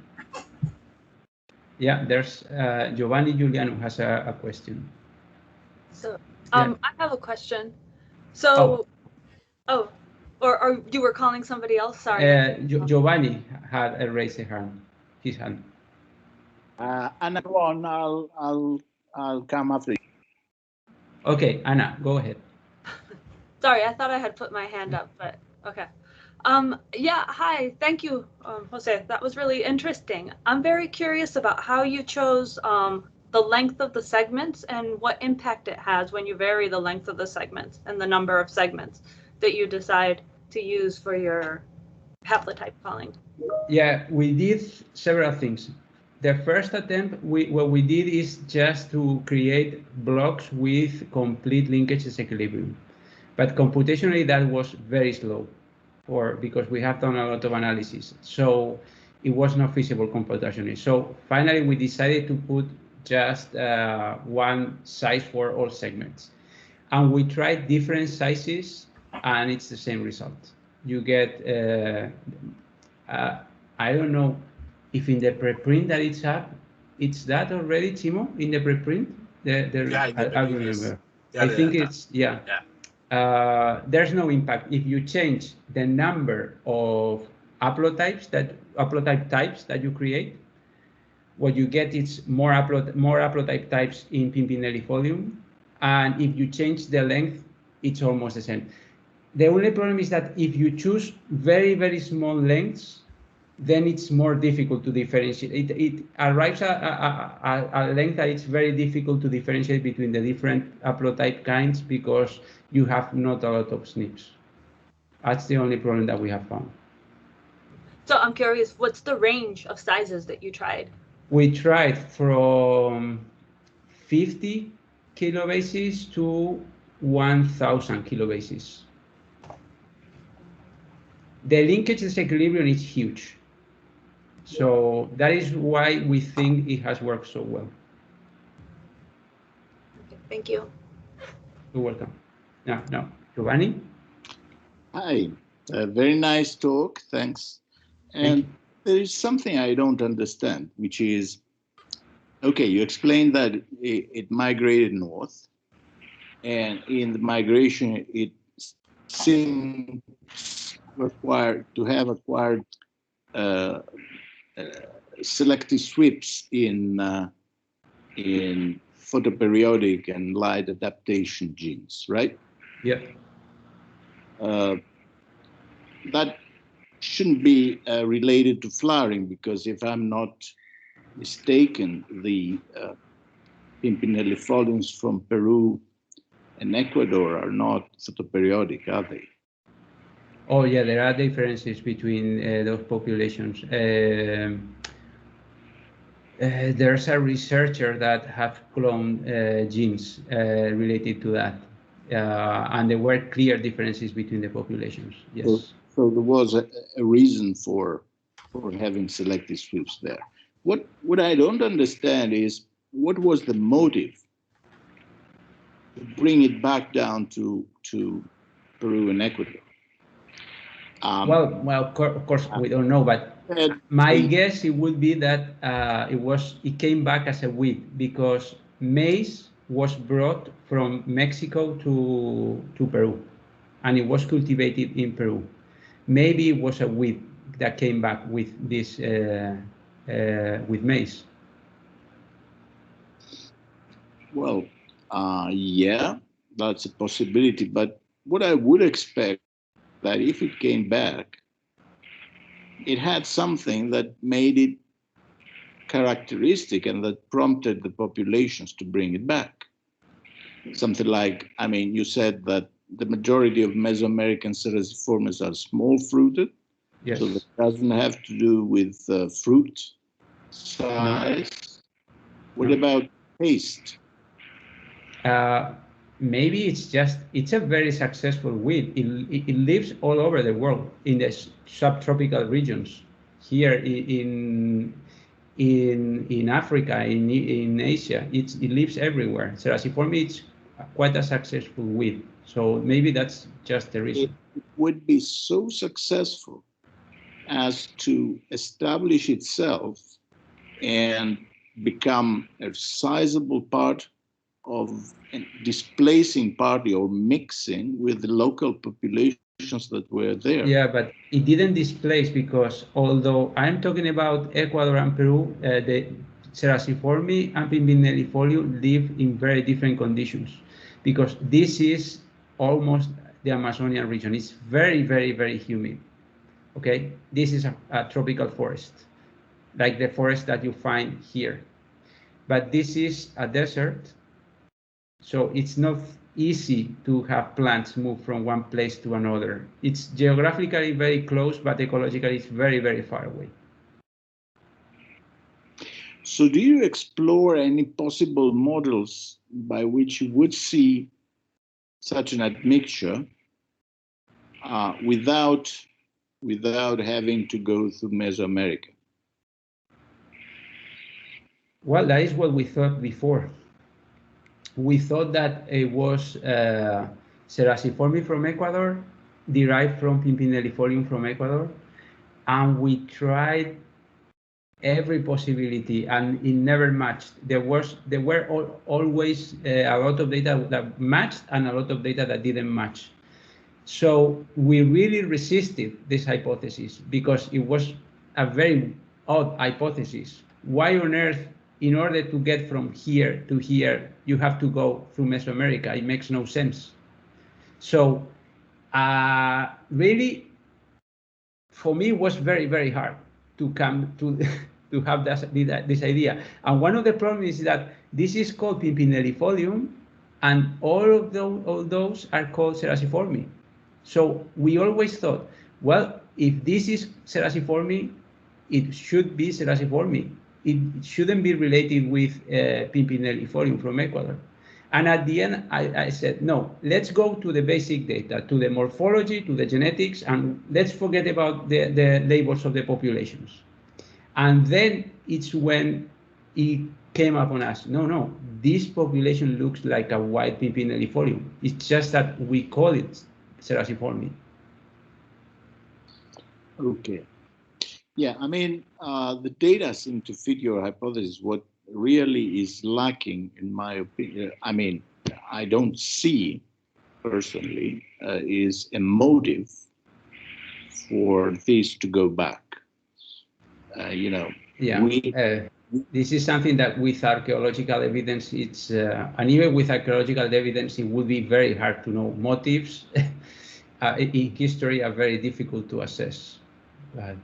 Yeah, there's Giovanni Giuliano has a question. So, yeah. I have a question. So, or you were calling somebody else? Sorry. Giovanni had raised his hand. Anna, go on. I'll come after you. Okay, Anna, go ahead. Sorry, I thought I had put my hand up, but okay. Yeah, hi, thank you, Jose. That was really interesting. I'm very curious about how you chose the length of the segments and what impact it has when you vary the length of the segments and the number of segments that you decide to use for your haplotype calling. Yeah, we did several things. The first attempt, what we did is just to create blocks with complete linkage disequilibrium. But computationally, that was very slow, because we have done a lot of analysis. So it was not feasible computationally. So finally, we decided to put just one size for all segments. And we tried different sizes, and it's the same result. You get, I don't know if in the preprint that it's up, it's that already, Timo, in the preprint? Yeah, I don't remember. I think it's, yeah. There's no impact. If you change the number of haplotype types that you create, what you get is more haplotype types in Pimpinellifolium. And if you change the length, it's almost the same. The only problem is that if you choose very, very small lengths, then it's more difficult to differentiate. It arrives at a length that it's very difficult to differentiate between the different haplotype kinds because you have not a lot of SNPs. That's the only problem that we have found. So I'm curious, what's the range of sizes that you tried? We tried from 50 kilobases to 1,000 kilobases. The linkage disequilibrium is huge. So that is why we think it has worked so well. Okay, thank you. You're welcome. No, Giovanni? Hi, very nice talk, thanks. And there is something I don't understand, which is, okay, you explained that it migrated north, and in the migration, it seems to have acquired selective sweeps in photoperiodic and light adaptation genes, right? Yeah. That shouldn't be related to flowering, because if I'm not mistaken, the Pimpinellifoliums from Peru and Ecuador are not photoperiodic, are they? Oh yeah, there are differences between those populations. There's a researcher that have cloned genes related to that, and there were clear differences between the populations. Yes. So there was a reason for having selective sweeps there. What I don't understand is, what was the motive to bring it back down to Peru and Ecuador? Well, of course, we don't know, but my guess it would be that it came back as a weed, because maize was brought from Mexico to Peru, and it was cultivated in Peru. Maybe it was a wheat that came back with this with maize. Well, yeah, that's a possibility. But what I would expect that if it came back, it had something that made it characteristic and that prompted the populations to bring it back. Something like, I mean, you said that the majority of Mesoamerican cerasiformes are small fruited. Yes. So that doesn't have to do with fruit size. What about taste? Maybe it's a very successful wheat. It lives all over the world in the subtropical regions. Here in Africa, in Asia, it lives everywhere. Cerasiforme is quite a successful wheat. So maybe that's just the reason. It would be so successful as to establish itself and become a sizable part of a displacing party or mixing with the local populations that were there. Yeah, but it didn't displace because although I'm talking about Ecuador and Peru, the Cerasiforme and Pimpinellifolium live in very different conditions because this is almost the Amazonian region. It's very, very, very humid. Okay, this is a tropical forest, like the forest that you find here. But this is a desert, so it's not easy to have plants move from one place to another. It's geographically very close, but ecologically it's very, very far away. So do you explore any possible models by which you would see such an admixture without having to go through Mesoamerica? Well, that is what we thought before. We thought that it was Cerasiforme from Ecuador, derived from Pimpinellifolium from Ecuador, and we tried every possibility, and it never matched. There were always a lot of data that matched and a lot of data that didn't match. So we really resisted this hypothesis because it was a very odd hypothesis. Why on earth, in order to get from here to here, you have to go through Mesoamerica? It makes no sense. So really, for me, it was very, very hard to come to to have this idea. And one of the problems is that this is called Pimpinellifolium, and all of those are called Cerasiforme. So we always thought, well, if this is Cerasiforme, it should be Cerasiforme. It shouldn't be related with Pimpinellifolium from Ecuador. And at the end, I said, no, let's go to the basic data, to the morphology, to the genetics, and let's forget about the labels of the populations. And then it's when it came upon us, no, this population looks like a white Pimpinellifolium. It's just that we call it Cerasiforme. Okay. Yeah, I mean, the data seem to fit your hypothesis. What really is lacking, in my opinion, I mean, I don't see personally, is a motive for this to go back. Yeah. This is something that with archaeological evidence, it's and even with archaeological evidence, it would be very hard to know. Motives in history are very difficult to assess. But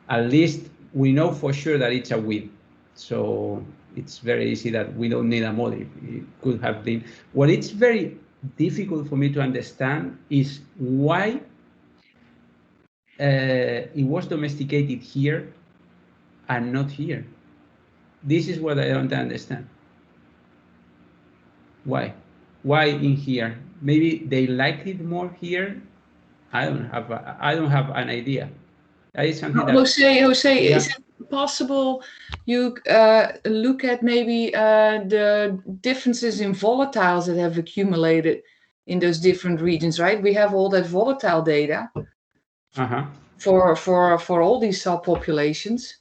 at least we know for sure that it's a wheat. So it's very easy that we don't need a motive. It could have been. What it's very difficult for me to understand is why it was domesticated here and not here. This is what I don't understand. Why? Why in here? Maybe they liked it more here. I don't have an idea. That is something that, Jose, yeah. is it possible you look at maybe the differences in volatiles that have accumulated in those different regions, right? We have all that volatile data for all these subpopulations.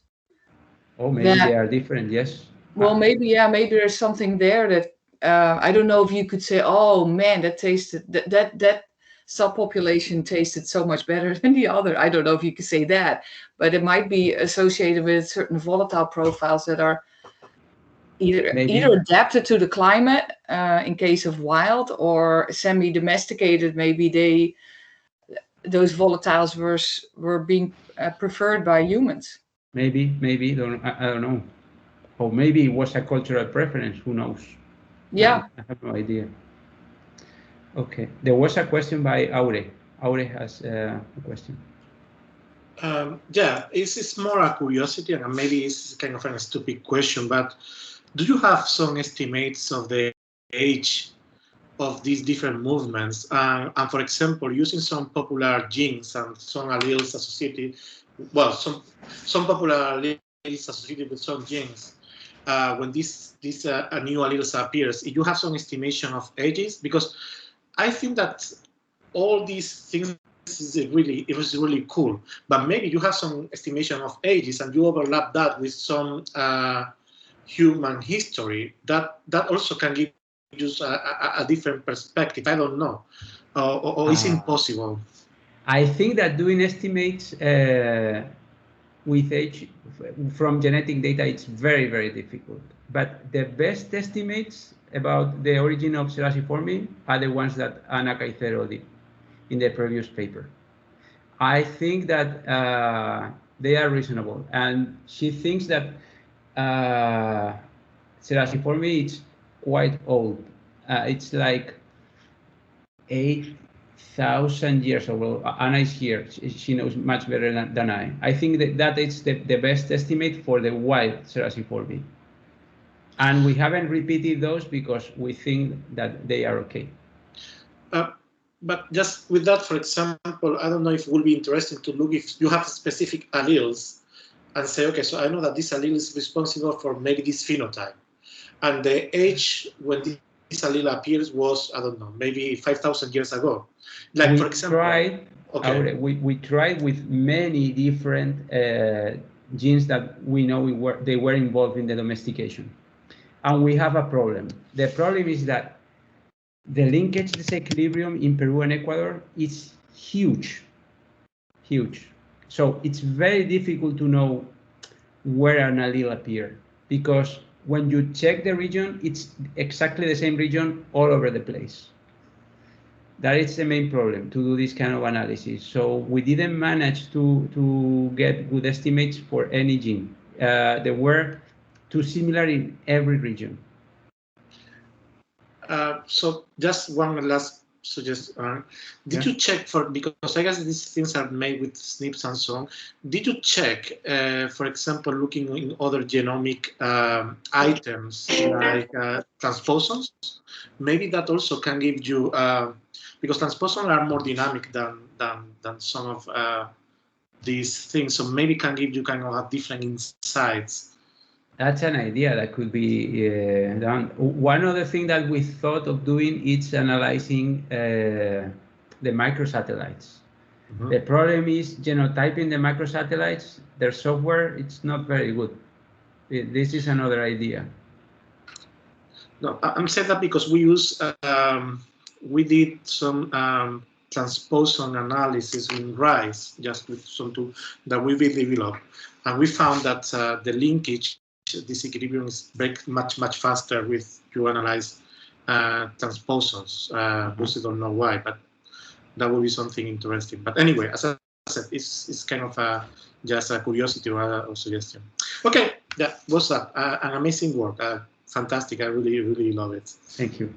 Oh, maybe they are different, yes. Well, maybe there's something there that I don't know if you could say, oh man, that tasted that subpopulation tasted so much better than the other. I don't know if you could say that, but it might be associated with certain volatile profiles that are either adapted to the climate in case of wild, or semi-domesticated. Maybe those volatiles were being preferred by humans. Maybe I don't know. Or maybe it was a cultural preference. Who knows? Yeah. I have no idea. Okay, there was a question by Aure. Aure has a question. Yeah, it's more a curiosity, and maybe it's kind of a stupid question, but do you have some estimates of the age of these different movements? And for example, using some popular genes and some alleles associated, well, some popular alleles associated with some genes, when a new alleles appears, you have some estimation of ages? Because I think that all these things it was really cool, but maybe you have some estimation of ages and you overlap that with some human history that also can give you a different perspective. I don't know, or it's impossible. I think that doing estimates with age from genetic data, it's very, very difficult. But the best estimates about the origin of Serasiforme are the ones that Ana Caicedo did in the previous paper. I think that they are reasonable, and she thinks that Serasiforme is quite old. It's like 8,000 years old. Anna is here. She knows much better than I. I think that is the best estimate for the wild Serasiforme. And we haven't repeated those because we think that they are okay. But just with that, for example, I don't know if it would be interesting to look if you have specific alleles and say, okay, so I know that this allele is responsible for maybe this phenotype. And the age when this allele appears was, I don't know, maybe 5,000 years ago. Like, for example, we tried with many different genes that we know they were involved in the domestication. And we have a problem. The problem is that the linkage disequilibrium in Peru and Ecuador is huge, huge. So it's very difficult to know where an allele appeared, because when you check the region, it's exactly the same region all over the place. That is the main problem, to do this kind of analysis. So we didn't manage to get good estimates for any gene. They were too similar in every region. So just one last suggestion. Did you check for, because I guess these things are made with SNPs and so on, did you check, for example, looking in other genomic items like transposons? Maybe that also can give you, because transposons are more dynamic than some of these things, so maybe can give you kind of different insights. That's an idea that could be done. One other thing that we thought of doing is analyzing the microsatellites. Mm-hmm. The problem is genotyping the microsatellites. Their software, it's not very good. This is another idea. No, I'm saying that because we use, we did some transposon analysis in rice, just with some tool that we will develop, and we found that the linkage disequilibrium is much faster with you analyze transposons. We don't know why, but that would be something interesting. But anyway, as I said, it's kind of just a curiosity or a suggestion. Okay, that was that. An amazing work. Fantastic. I really love it. Thank you.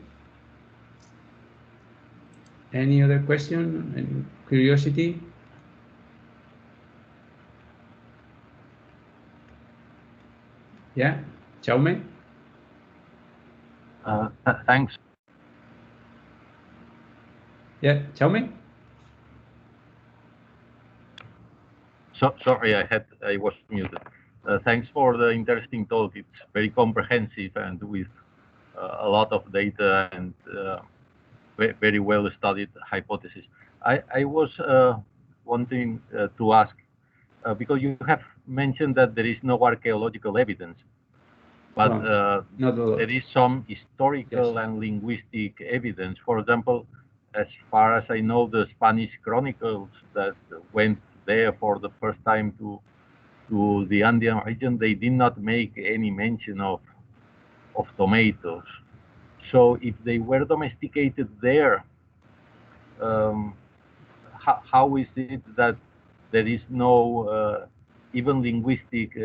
Any other question? Any curiosity? Yeah, Jaume? Thanks. Yeah, Jaume? Sorry, I was muted. Thanks for the interesting talk. It's very comprehensive and with a lot of data and very well studied hypothesis. I was wanting to ask, because you have mentioned that there is no archaeological evidence but there is some historical and linguistic evidence. For example, as far as I know, the Spanish chronicles that went there for the first time to the Andean region, they did not make any mention of tomatoes. So if they were domesticated there, how is it that there is no even linguistic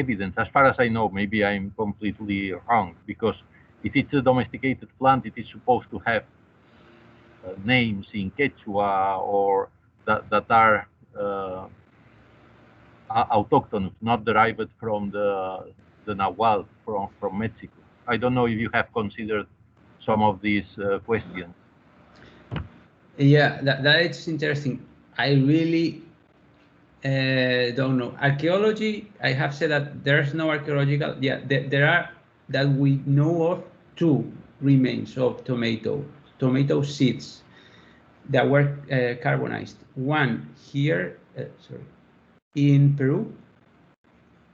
evidence? As far as I know, maybe I'm completely wrong, because if it's a domesticated plant, it is supposed to have names in Quechua or that are autochthonous, not derived from the Nahuatl from Mexico. I don't know if you have considered some of these questions. Yeah, that is interesting. I really don't know. Archaeology, I have said that there's no archaeological. Yeah, there are, that we know of, 2 remains of tomato seeds that were carbonized. One here, in Peru,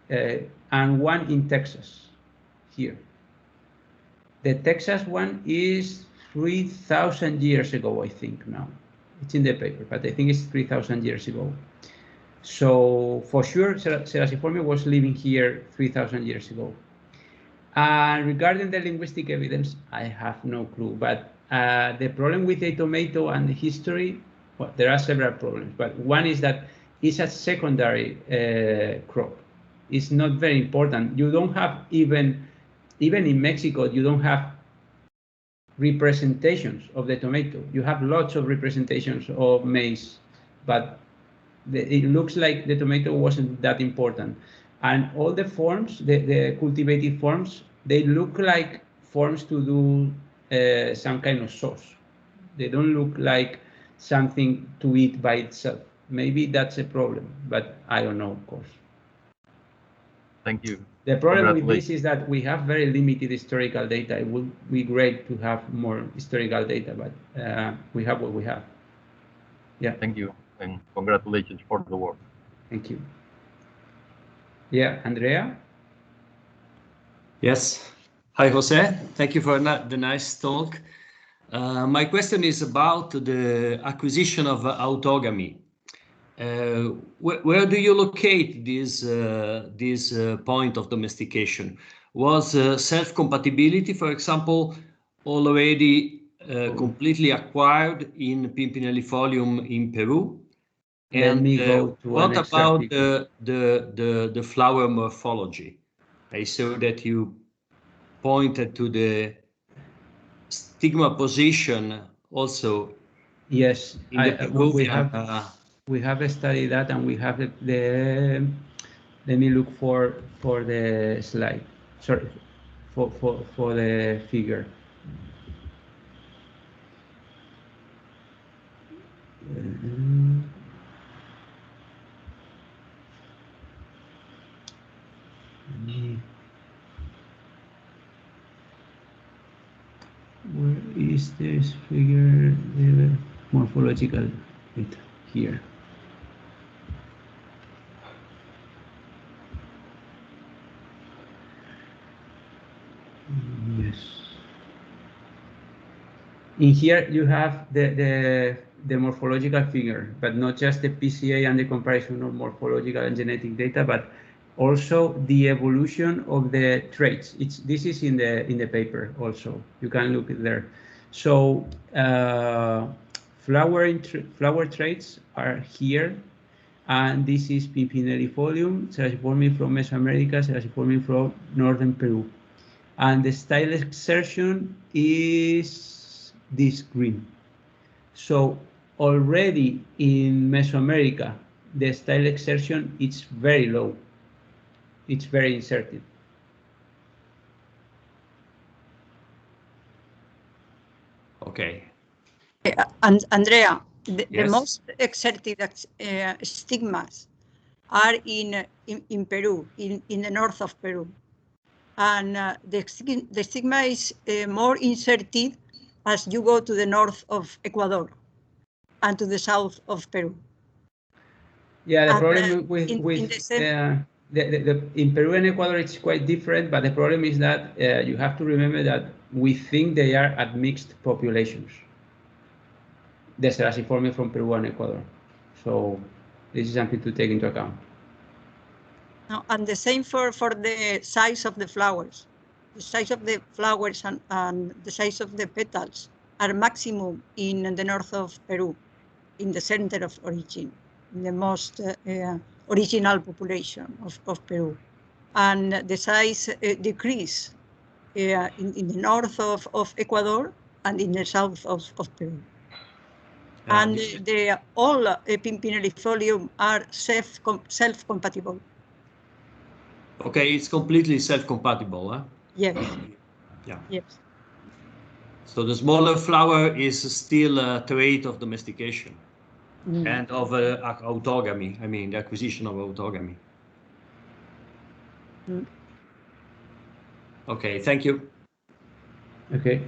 and one in Texas, here. The Texas one is 3,000 years ago, I think now. It's in the paper, but I think it's 3,000 years ago. So for sure, Serasiforme was living here 3,000 years ago. And regarding the linguistic evidence, I have no clue. But the problem with the tomato and the history, well, there are several problems. But one is that it's a secondary crop. It's not very important. You don't have even in Mexico, you don't have representations of the tomato. You have lots of representations of maize, but it looks like the tomato wasn't that important. And all the forms, the cultivated forms, they look like forms to do some kind of sauce. They don't look like something to eat by itself. Maybe that's a problem, but I don't know, of course. Thank you. The problem with this is that we have very limited historical data. It would be great to have more historical data, but we have what we have. Yeah. Thank you, and congratulations for the work. Thank you. Yeah, Andrea? Yes. Hi, Jose. Thank you for the nice talk. My question is about the acquisition of autogamy. Where do you locate this point of domestication? Was self-compatibility, for example, already completely acquired in Pimpinellifolium in Peru? And what about the flower morphology? I saw that you pointed to the stigma position also. Yes, in the Peruvian, we have studied that, and we have the let me look for the slide. Sorry, for the figure. Where is this figure? The morphological data here. Yes. In here you have the morphological figure, but not just the PCA and the comparison of morphological and genetic data, but also the evolution of the traits. This is in the paper also. You can look there. So flower traits are here, and this is Pimpinellifolium, Serasiforme from Mesoamerica, Serasiforme from northern Peru. And the style exertion is this green. So already in Mesoamerica, the style exertion is very low. It's very inserted. Okay. And Andrea, the Yes. most exerted stigmas are in Peru, in the north of Peru. And the stigma is more inserted as you go to the north of Ecuador and to the south of Peru. Yeah, the problem with in Peru and Ecuador, it's quite different, but the problem is that you have to remember that we think they are at mixed populations, the Serraciforme from Peru and Ecuador. So this is something to take into account. No, and the same for the size of the flowers. The size of the flowers and the size of the petals are maximum in the north of Peru, in the center of origin, in the most original population of Peru. And the size decrease in the north of Ecuador and in the south of Peru. And all Pimpinellifolium are self-compatible. Okay, it's completely self-compatible, huh? Yes. Yeah. Yes. So the smaller flower is still a trait of domestication and of autogamy. I mean, the acquisition of autogamy. Okay, thank you. Okay.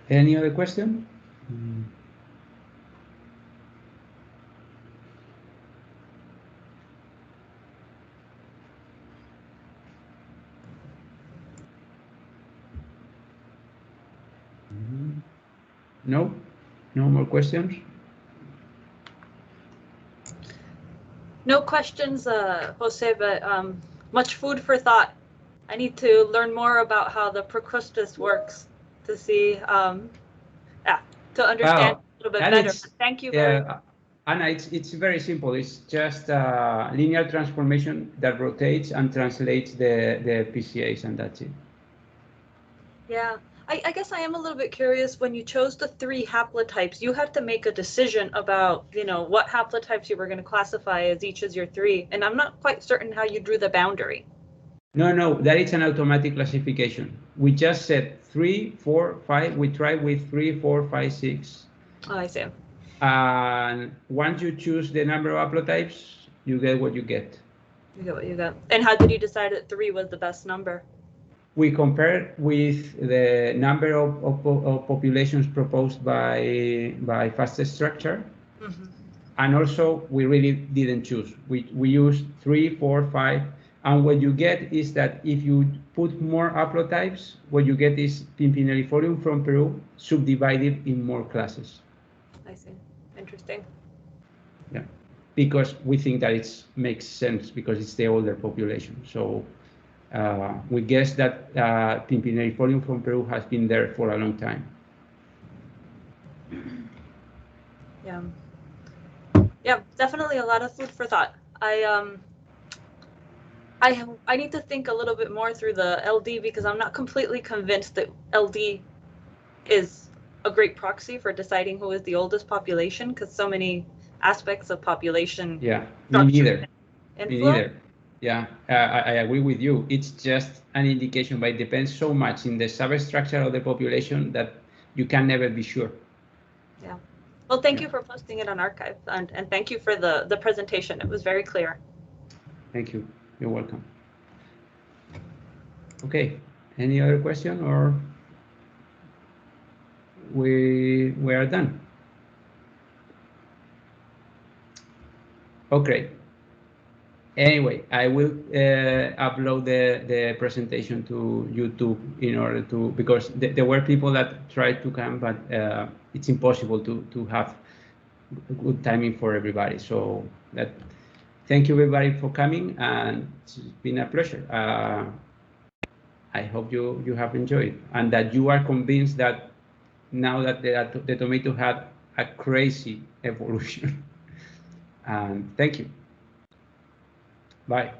Any other question? No? No more questions? No questions, Jose, but much food for thought. I need to learn more about how the Procrustes works to see, to understand a little bit better. Thank you very much. Anna, it's very simple. It's just a linear transformation that rotates and translates the PCAs, and that's it. Yeah, I guess I am a little bit curious. When you chose the 3 haplotypes, you had to make a decision about, what haplotypes you were going to classify as each as your 3. And I'm not quite certain how you drew the boundary. No, that is an automatic classification. We just said 3, 4, 5. We tried with 3, 4, 5, 6. Oh, I see. And once you choose the number of haplotypes, you get what you get. You get what you got. And how did you decide that 3 was the best number? We compared with the number of populations proposed by fastest structure. And also, we really didn't choose. We used 3, 4, 5. And what you get is that if you put more haplotypes, what you get is Pimpinellifolium from Peru subdivided in more classes. I see. Interesting. Yeah, because we think that it makes sense because it's the older population. So we guess that Pimpinellifolium from Peru has been there for a long time. Yeah. Yeah, definitely a lot of food for thought. I need to think a little bit more through the LD because I'm not completely convinced that LD is a great proxy for deciding who is the oldest population because so many aspects of population. Yeah, me neither. Me neither. Yeah, I agree with you. It's just an indication, but it depends so much in the substructure of the population that you can never be sure. Yeah. Well, thank you for posting it on archive and thank you for the presentation. It was very clear. Thank you. You're welcome. Okay. Any other question or we are done? Okay. Anyway, I will upload the presentation to YouTube in order to, because there were people that tried to come, but it's impossible to have good timing for everybody. So thank you everybody for coming, and it's been a pleasure. I hope you have enjoyed and that you are convinced that now that the tomato had a crazy evolution. And thank you. Bye.